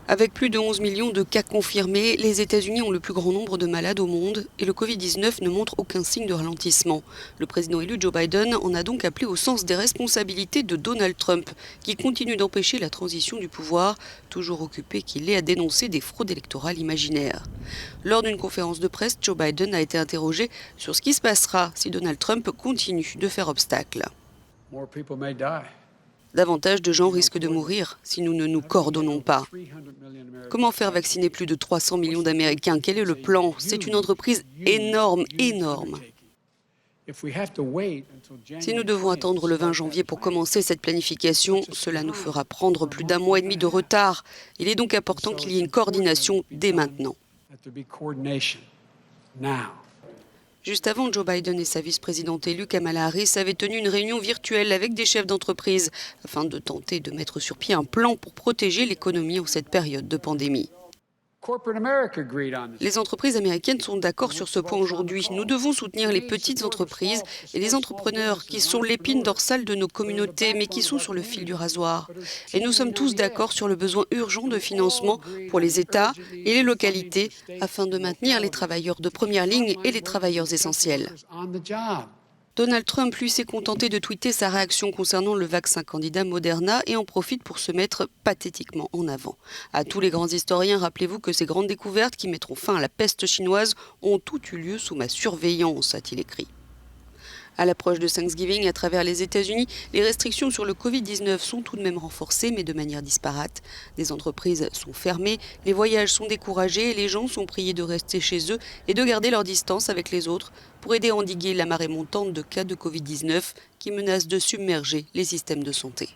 Avec plus de 11 millions de cas confirmés, les États-Unis ont le plus grand nombre de malades au monde et le Covid-19 ne montre aucun signe de ralentissement. Le président élu Joe Biden en a donc appelé au sens des responsabilités de Donald Trump, qui continue d'empêcher la transition du pouvoir, toujours occupé qu'il est à dénoncer des fraudes électorales imaginaires. Lors d'une conférence de presse, Joe Biden a été interrogé sur ce qui se passera si Donald Trump continue de faire obstacle. Davantage de gens risquent de mourir si nous ne nous coordonnons pas. Comment faire vacciner plus de 300 millions d'Américains? Quel est le plan? C'est une entreprise énorme. Si nous devons attendre le 20 janvier pour commencer cette planification, cela nous fera prendre plus d'un mois et demi de retard. Il est donc important qu'il y ait une coordination dès maintenant. Juste avant, Joe Biden et sa vice-présidente élue Kamala Harris avaient tenu une réunion virtuelle avec des chefs d'entreprise afin de tenter de mettre sur pied un plan pour protéger l'économie en cette période de pandémie. Les entreprises américaines sont d'accord sur ce point aujourd'hui. Nous devons soutenir les petites entreprises et les entrepreneurs qui sont l'épine dorsale de nos communautés, mais qui sont sur le fil du rasoir. Et nous sommes tous d'accord sur le besoin urgent de financement pour les États et les localités afin de maintenir les travailleurs de première ligne et les travailleurs essentiels. Donald Trump, lui, s'est contenté de tweeter sa réaction concernant le vaccin candidat Moderna et en profite pour se mettre pathétiquement en avant. À tous les grands historiens, rappelez-vous que ces grandes découvertes qui mettront fin à la peste chinoise ont toutes eu lieu sous ma surveillance, a-t-il écrit. À l'approche de Thanksgiving, à travers les États-Unis, les restrictions sur le Covid-19 sont tout de même renforcées, mais de manière disparate. Des entreprises sont fermées, les voyages sont découragés et les gens sont priés de rester chez eux et de garder leur distance avec les autres pour aider à endiguer la marée montante de cas de Covid-19 qui menace de submerger les systèmes de santé.